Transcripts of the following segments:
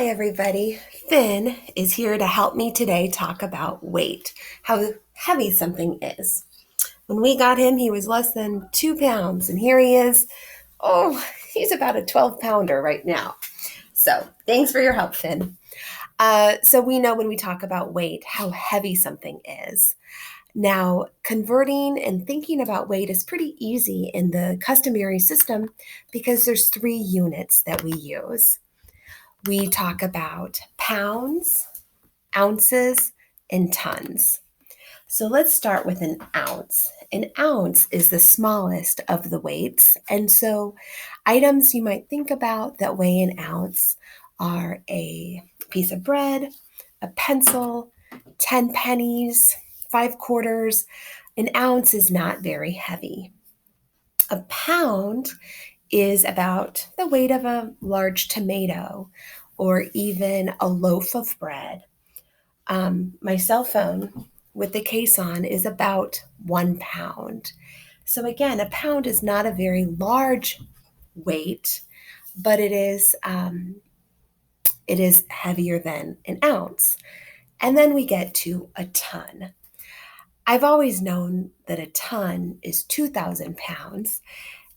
Hi, everybody. Finn is here to help me today talk about weight, how heavy something is. When we got him, he was less than 2 pounds, and here he is. Oh, he's about a 12-pounder right now. So, thanks for your help, Finn. So, we know when we talk about weight how heavy something is. Now, converting and thinking about weight is pretty easy in the customary system because there's 3 units that we use. We talk about pounds, ounces, and tons. So let's start with an ounce. An ounce is the smallest of the weights. And so items you might think about that weigh an ounce are a piece of bread, a pencil, 10 pennies, 5 quarters. An ounce is not very heavy. A pound is about the weight of a large tomato or even a loaf of bread. My cell phone with the case on is about 1 pound. So again, a pound is not a very large weight, but it is heavier than an ounce. And then we get to a ton. I've always known that a ton is 2,000 pounds.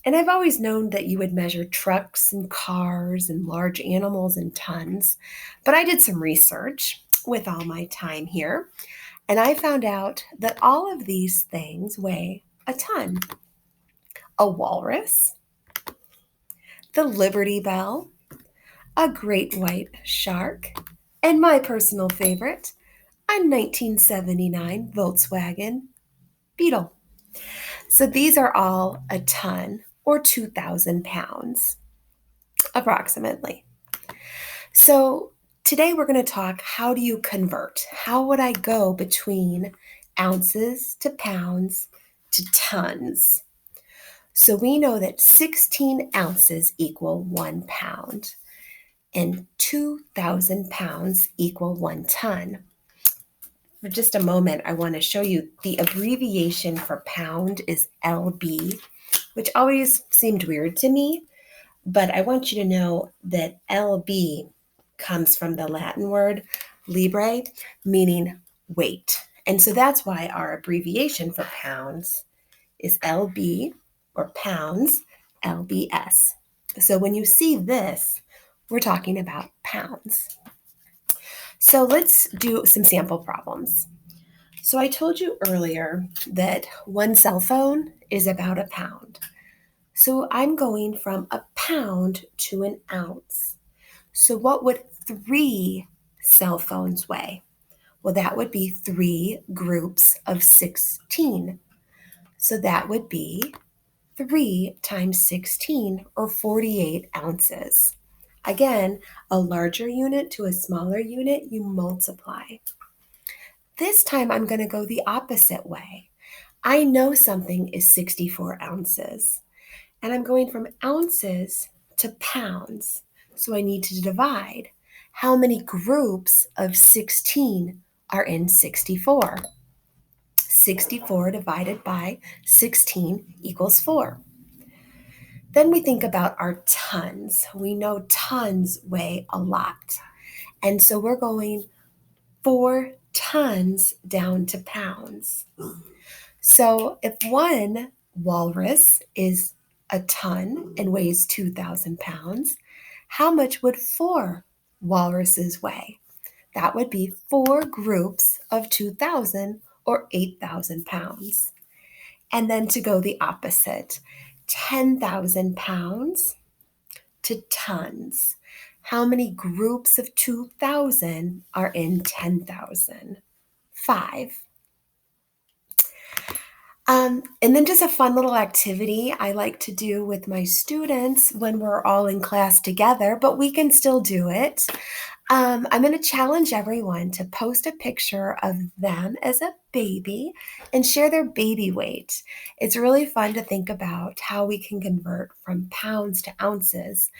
And I've always known that you would measure trucks and cars and large animals in tons, but I did some research with all my time here, and I found out that all of these things weigh a ton. A walrus, the Liberty Bell, a great white shark, and my personal favorite, a 1979 Volkswagen Beetle. So these are all a ton or 2,000 pounds, approximately. So today we're going to talk, how do you convert? How would I go between ounces to pounds to tons? So we know that 16 ounces equal 1 pound and 2,000 pounds equal 1 ton. For just a moment, I want to show you the abbreviation for pound is LB, which always seemed weird to me, but I want you to know that LB comes from the Latin word libre, meaning weight. And so that's why our abbreviation for pounds is LB, or pounds, LBS. So when you see this, we're talking about pounds. So let's do some sample problems. So I told you earlier that one cell phone is about a pound. So I'm going from a pound to an ounce. So what would 3 cell phones weigh? Well, that would be 3 groups of 16. So that would be 3 times 16, or 48 ounces. Again, a larger unit to a smaller unit, you multiply. This time I'm going to go the opposite way. I know something is 64 ounces, and I'm going from ounces to pounds. So I need to divide. How many groups of 16 are in 64? 64 divided by 16 equals 4. Then we think about our tons. We know tons weigh a lot. And so we're going 4 tons down to pounds. So if one walrus is a ton and weighs 2,000 pounds, how much would 4 walruses weigh? That would be 4 groups of 2,000, or 8,000 pounds. And then to go the opposite, 10,000 pounds to tons. How many groups of 2,000 are in 10,000? 5. And then just a fun little activity I like to do with my students when we're all in class together, but we can still do it. I'm going to challenge everyone to post a picture of them as a baby and share their baby weight. It's really fun to think about how we can convert from pounds to ounces,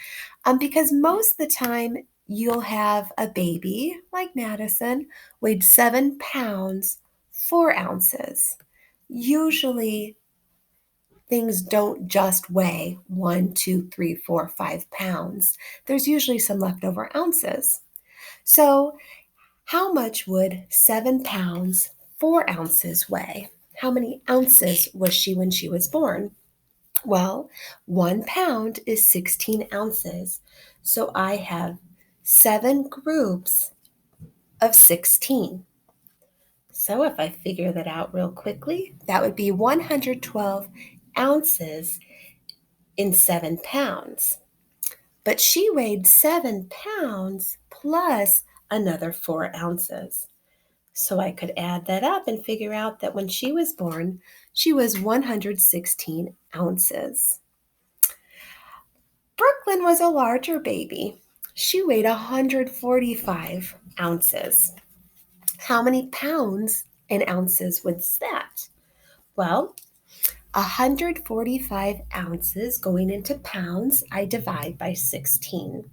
because most of the time you'll have a baby like Madison weighed 7 pounds, 4 ounces. Usually things don't just weigh 1, 2, 3, 4, 5 pounds. There's usually some leftover ounces. So, how much would 7 pounds, 4 ounces weigh? How many ounces was she when she was born? Well, 1 pound is 16 ounces. So I have 7 groups of 16. So if I figure that out real quickly, that would be 112 ounces in 7 pounds. But she weighed 7 pounds plus another 4 ounces. So I could add that up and figure out that when she was born, she was 116 ounces. Brooklyn was a larger baby. She weighed 145 ounces. How many pounds and ounces was that? Well, 145 ounces going into pounds, I divide by 16.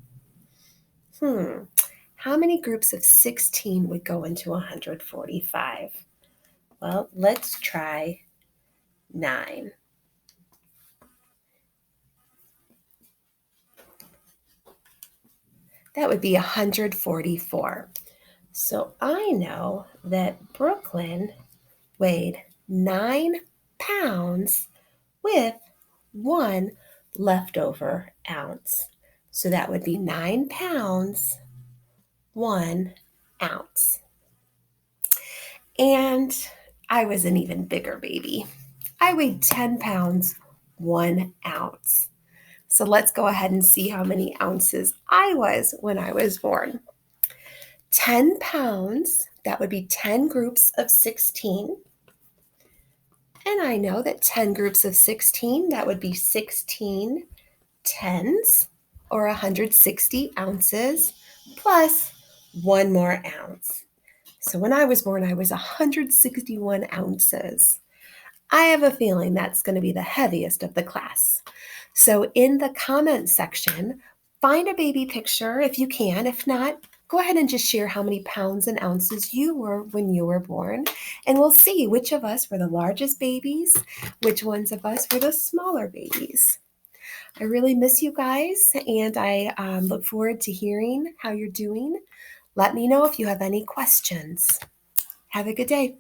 How many groups of 16 would go into 145? Well, let's try 9. That would be 144. So I know that Brooklyn weighed 9 pounds with 1 leftover ounce. So that would be 9 pounds, 1 ounce. And I was an even bigger baby. I weighed 10 pounds, 1 ounce. So let's go ahead and see how many ounces I was when I was born. 10 pounds, that would be 10 groups of 16. And I know that 10 groups of 16, that would be 16 tens, or 160 ounces, plus 1 more ounce. So when I was born, I was 161 ounces. I have a feeling that's going to be the heaviest of the class. So in the comment section, find a baby picture if you can. If not, go ahead and just share how many pounds and ounces you were when you were born. And we'll see which of us were the largest babies, which ones of us were the smaller babies. I really miss you guys, and I look forward to hearing how you're doing. Let me know if you have any questions. Have a good day.